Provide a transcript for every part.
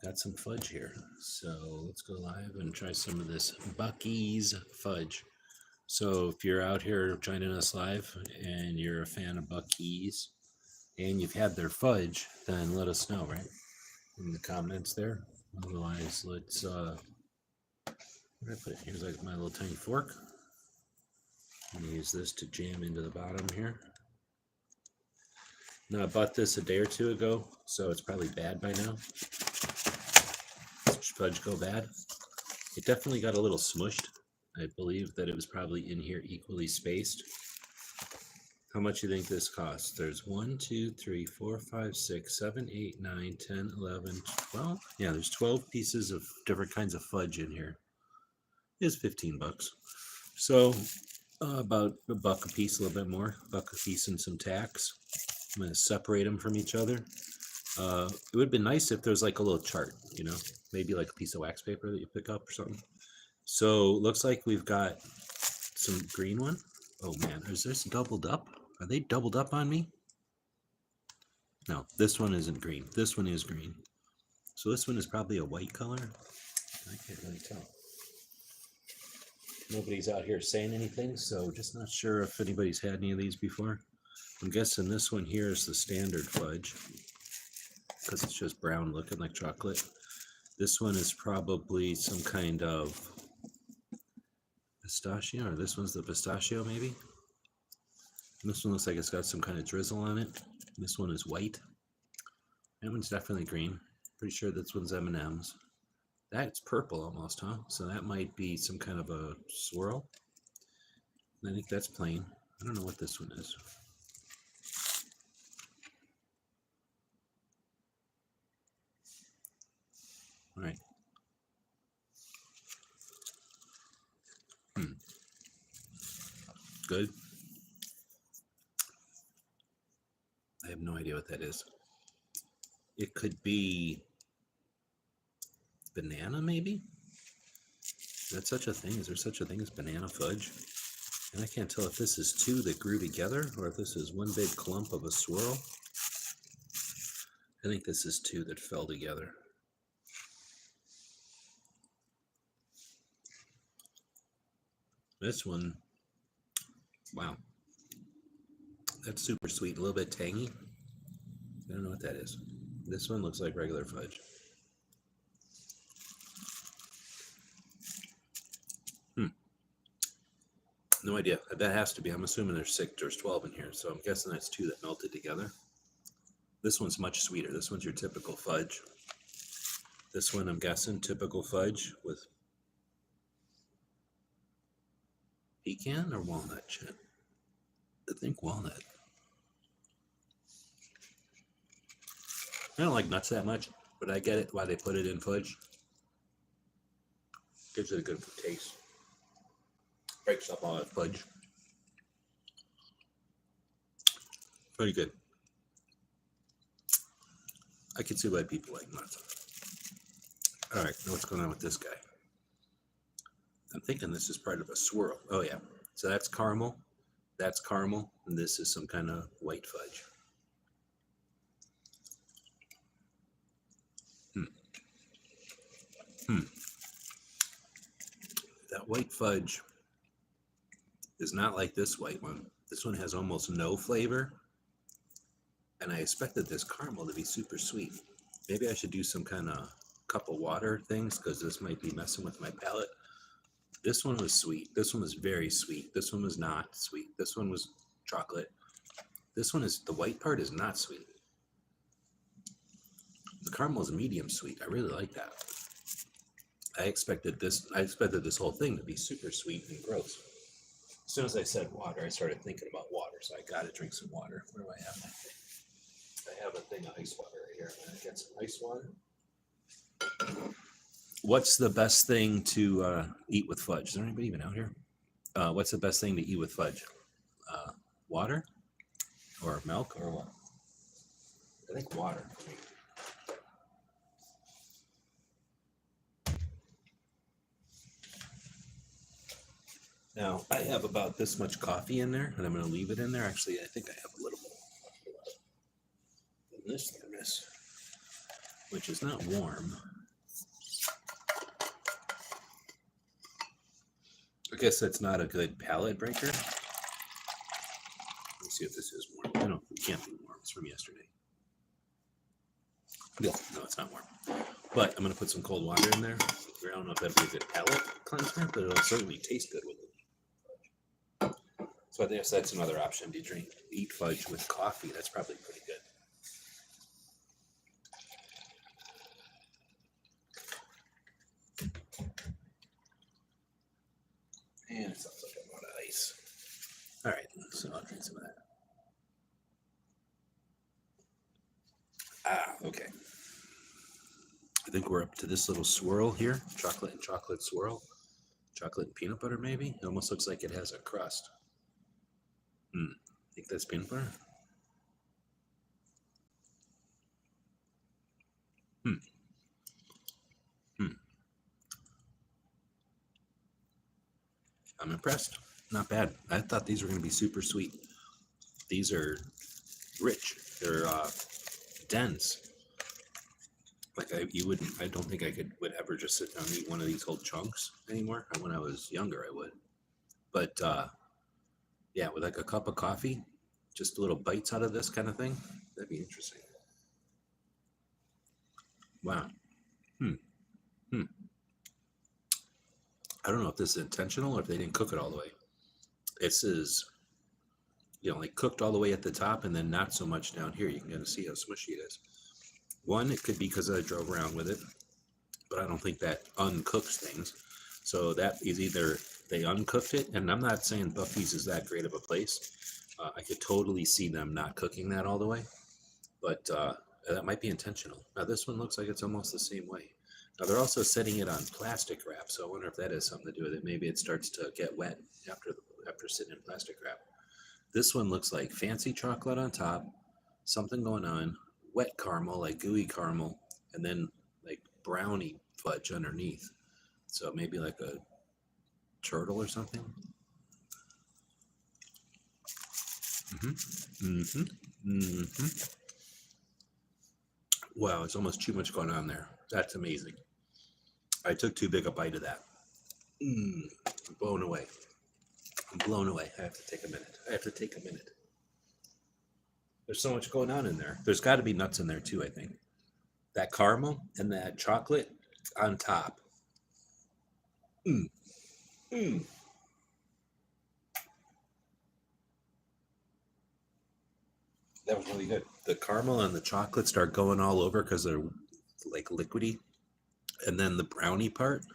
got some fudge here. So let's go live and try some of this Buc-ee's fudge. So if you're out here joining us live and you're a fan of Buc-ee's and you've had their fudge, then let us know, right? In the comments there. Otherwise, let's where did I put it? Here's like my little tiny fork. I'm gonna use this to jam into the bottom here. Now I bought this a day or two ago, so it's probably bad by now. Fudge go bad. It definitely got a little smushed. I believe that it was probably in here equally spaced. How much do you think this costs? There's 1, 2, 3, 4, 5, 6, 7, 8, 9, 10, 11, 12. Yeah, there's 12 pieces of different kinds of fudge in here. It's 15 bucks. So about a buck a piece, a little bit more. A buck a piece and some tax. I'm going to separate them from each other. It would have been nice if there was like a little chart, you know, maybe like a piece of wax paper that you pick up or something. So looks like we've got some green one. Oh man, is this doubled up? Are they doubled up on me? No, this one isn't green. This one is green. So this one is probably a white color. I can't really tell. Nobody's out here saying anything, so just not sure if anybody's had any of these before. I'm guessing this one here is the standard fudge because it's just brown looking like chocolate. This one is probably some kind of pistachio, or this one's the pistachio maybe. And this one looks like it's got some kind of drizzle on it. This one is white. That one's definitely green. Pretty sure this one's M&M's. That's purple almost, huh? So that might be some kind of a swirl. I think that's plain. I don't know what this one is. All right. Good. I have no idea what that is. It could be banana, maybe? Is that such a thing? Is there such a thing as banana fudge? And I can't tell if this is two that grew together or if this is one big clump of a swirl. I think this is two that fell together. This one, wow. That's super sweet, a little bit tangy. I don't know what that is. This one looks like regular fudge. No idea. That has to be. I'm assuming there's 12 in here, so I'm guessing that's two that melted together. This one's much sweeter. This one's your typical fudge. This one, I'm guessing, typical fudge with pecan or walnut chip. I think walnut. I don't like nuts that much, but I get it why they put it in fudge. Gives it a good taste. Breaks up all that fudge. Pretty good. I can see why people like nuts. All right, now what's going on with this guy? I'm thinking this is part of a swirl. Oh yeah, so that's caramel, and this is some kind of white fudge. That white fudge is not like this white one. This one has almost no flavor, and I expected this caramel to be super sweet. Maybe I should do some kind of cup of water things because this might be messing with my palate. This one was sweet. This one was very sweet. This one was not sweet. This one was chocolate. This one is, the white part is not sweet. The caramel is medium sweet. I really like that. I expected this whole thing to be super sweet and gross. As soon as I said water, I started thinking about water, so I gotta drink some water. Where do I have my thing? I have a thing of ice water right here. I'm gonna get some ice water. What's the best thing to eat with fudge? Is there anybody even out here? What's the best thing to eat with fudge? Water? Or milk? Or what? I think water for me. Now, I have about this much coffee in there, and I'm going to leave it in there. Actually, I think I have a little more in this thermos. which is not warm. I guess that's not a good palate breaker. Let's see if this is warm. I don't, it can't be warm. It's from yesterday. No, it's not warm. But I'm going to put some cold water in there. I don't know if that'd be a good palate cleanser, but it'll certainly taste good with it. So I guess that's another option to eat fudge with coffee. That's probably pretty good. And it sounds like a lot of ice. All right, so I'll drink some of that. Okay. I think we're up to this little swirl here. Chocolate and chocolate swirl. Chocolate and peanut butter, maybe? It almost looks like it has a crust. Think that's peanut butter? I'm impressed. Not bad. I thought these were going to be super sweet. These are rich. They're dense. Like I don't think I would ever just sit down and eat one of these whole chunks anymore. When I was younger, I would. But yeah, with like a cup of coffee, just little bites out of this kind of thing, that'd be interesting. Wow. I don't know if this is intentional or if they didn't cook it all the way. This is, like cooked all the way at the top and then not so much down here. You can kind of see how smushy it is. One, it could be because I drove around with it, but I don't think that uncooks things. So that is either they uncooked it, and I'm not saying Buc-ee's is that great of a place. I could totally see them not cooking that all the way, but that might be intentional. Now this one looks like it's almost the same way. Now they're also setting it on plastic wrap, so I wonder if that has something to do with it. Maybe it starts to get wet after sitting in plastic wrap. This one looks like fancy chocolate on top, something going on, wet caramel, like gooey caramel, and then like brownie fudge underneath. So maybe like a turtle or something. Wow, it's almost too much going on there. That's amazing. I took too big a bite of that. I'm blown away. I'm blown away. I have to take a minute. There's so much going on in there. There's got to be nuts in there too, I think. That caramel and that chocolate on top. That was really good. The caramel and the chocolate start going all over because they're like liquidy. And then the brownie part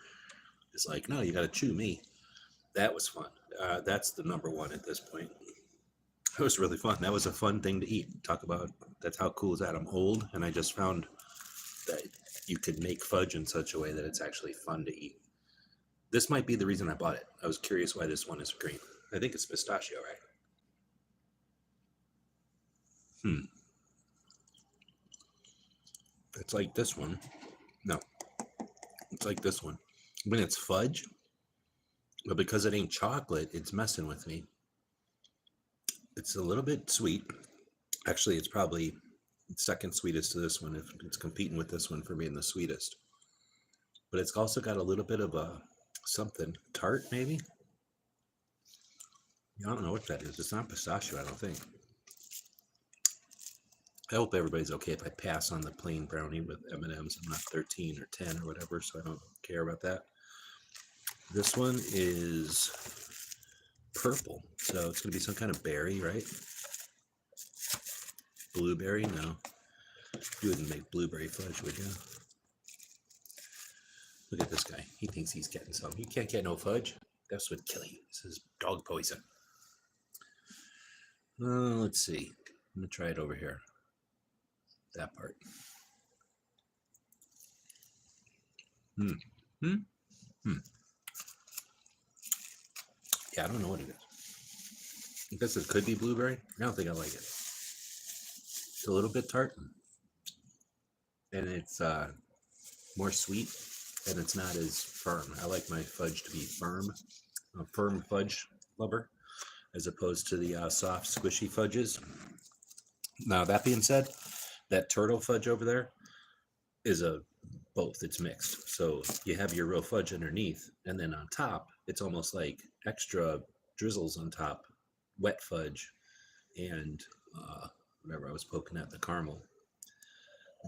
is like, no, you got to chew me. That was fun. That's the number one at this point. That was really fun. That was a fun thing to eat. Talk about, that's how cool is that? I'm old, and I just found that you could make fudge in such a way that it's actually fun to eat. This might be the reason I bought it. I was curious why this one is green. I think it's pistachio, right? It's like this one. No. It's like this one. When it's fudge, but because it ain't chocolate, it's messing with me. It's a little bit sweet. Actually, it's probably second sweetest to this one. If it's competing with this one for being the sweetest. But it's also got a little bit of a something tart, maybe. I don't know what that is. It's not pistachio, I don't think. I hope everybody's okay if I pass on the plain brownie with M&Ms. I'm not 13 or 10 or whatever, so I don't care about that. This one is purple, so it's going to be some kind of berry, right? Blueberry? No. You wouldn't make blueberry fudge, would you? Look at this guy. He thinks he's getting some. You can't get no fudge. That's what kill you. This is dog poison. Let's see. I'm going to try it over here. That part. Yeah, I don't know what it is. I guess it could be blueberry. I don't think I like it. It's a little bit tart. And it's more sweet. And it's not as firm. I like my fudge to be firm. I'm a firm fudge lover. As opposed to the soft, squishy fudges. Now, that being said, that turtle fudge over there, is a both. It's mixed. So you have your real fudge underneath, and then on top, it's almost like extra drizzles on top, wet fudge, and whatever I was poking at, the caramel.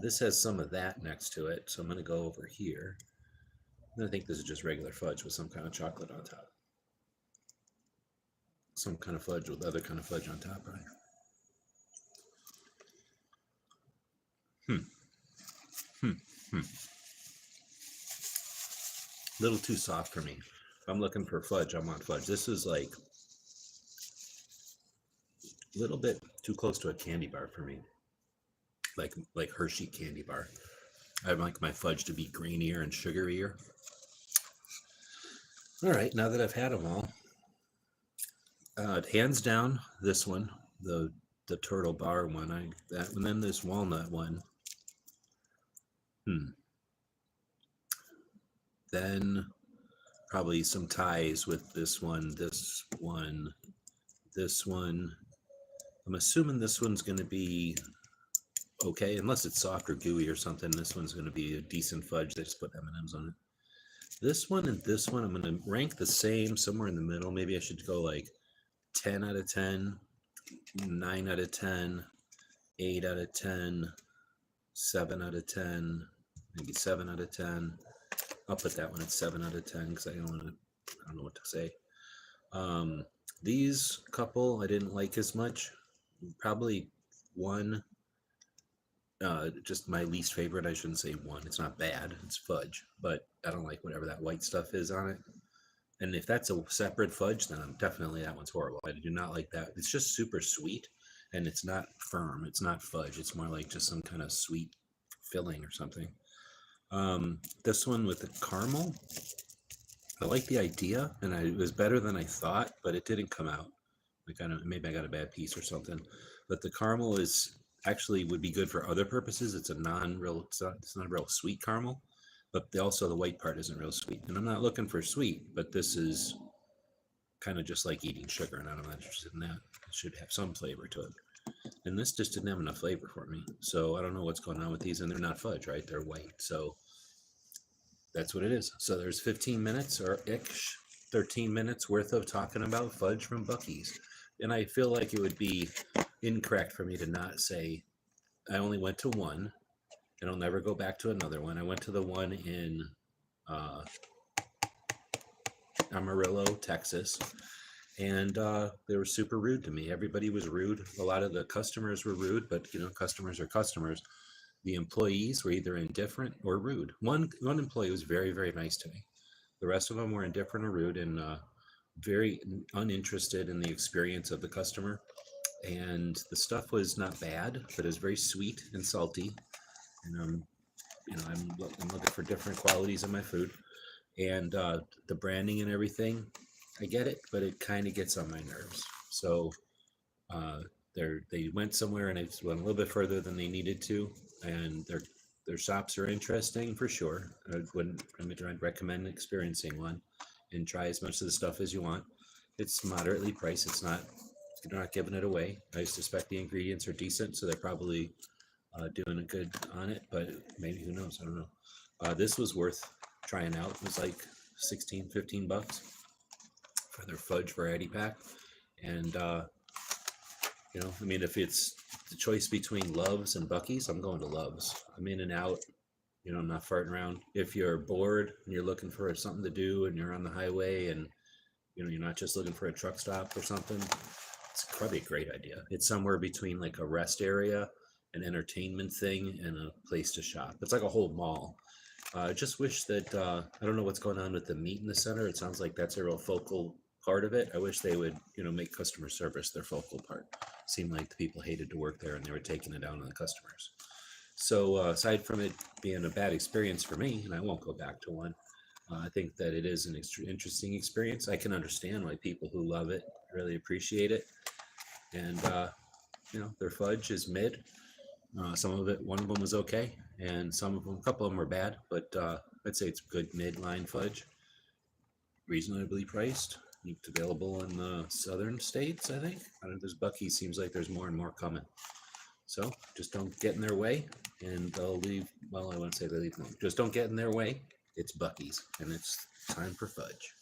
This has some of that next to it, so I'm going to go over here. And I think this is just regular fudge with some kind of chocolate on top. Some kind of fudge with other kind of fudge on top, right? A little too soft for me. If I'm looking for fudge, I want fudge. This is like a little bit too close to a candy bar for me. Like Hershey candy bar. I like my fudge to be grainier and sugarier. All right, now that I've had them all, hands down, this one, the turtle bar one, and then this walnut one. Then probably some ties with this one, this one, this one. I'm assuming this one's going to be okay, unless it's soft or gooey or something. This one's going to be a decent fudge. They just put M&Ms on it. This one and this one, I'm going to rank the same, somewhere in the middle. Maybe I should go like 10 out of 10, 9 out of 10, 8 out of 10, 7 out of 10, maybe 7 out of 10. I'll put that one at 7 out of 10 because I don't know what to say. These couple I didn't like as much. Probably one, just my least favorite. I shouldn't say one. It's not bad. It's fudge, but I don't like whatever that white stuff is on it. And if that's a separate fudge, then definitely that one's horrible. I do not like that. It's just super sweet, and it's not firm. It's not fudge. It's more like just some kind of sweet filling or something. This one with the caramel, I like the idea, and it was better than I thought, but it didn't come out. Like, maybe I got a bad piece or something. But the caramel is actually would be good for other purposes. It's it's not a real sweet caramel, but also the white part isn't real sweet. And I'm not looking for sweet, but this is kind of just like eating sugar, and I'm not interested in that. It should have some flavor to it. And this just didn't have enough flavor for me. So I don't know what's going on with these, and they're not fudge, right? They're white. So that's what it is. So there's 15 minutes or 13 minutes worth of talking about fudge from Buc-ee's. And I feel like it would be incorrect for me to not say I only went to one, and I'll never go back to another one. I went to the one in Amarillo, Texas, and they were super rude to me. Everybody was rude. A lot of the customers were rude, but customers are customers. The employees were either indifferent or rude. One employee was very, very nice to me. The rest of them were indifferent or rude, and very uninterested in the experience of the customer. And the stuff was not bad, but it was very sweet and salty. And I'm looking for different qualities in my food. And the branding and everything, I get it, but it kind of gets on my nerves. So they went somewhere, and it went a little bit further than they needed to. And their shops are interesting for sure. I'd recommend experiencing one and try as much of the stuff as you want. It's moderately priced. They're not giving it away. I suspect the ingredients are decent, so they're probably doing a good on it, but maybe, who knows? I don't know. This was worth trying out. It was like 16, 15 bucks for their fudge variety pack. And, if it's the choice between Love's and Buc-ee's, I'm going to Love's. I'm in and out. I'm not farting around. If you're bored and you're looking for something to do and you're on the highway and, you're not just looking for a truck stop or something, it's probably a great idea. It's somewhere between like a rest area, an entertainment thing, and a place to shop. It's like a whole mall. I just wish that, I don't know what's going on with the meat in the center. It sounds like that's a real focal part of it. I wish they would, make customer service their focal part. Seemed like the people hated to work there and they were taking it down on the customers. So aside from it being a bad experience for me, and I won't go back to one, I think that it is an interesting experience. I can understand why people who love it really appreciate it. And, their fudge is mid. Some of it, one of them was okay, and a couple of them were bad, but I'd say it's good mid-line fudge. Reasonably priced. It's available in the southern states, I think. I don't know, there's Buc-ee, seems like there's more and more coming. So just don't get in their way, and they'll leave. Well, I wouldn't say they leave them. Just don't get in their way. It's Buc-ee's, and it's time for fudge.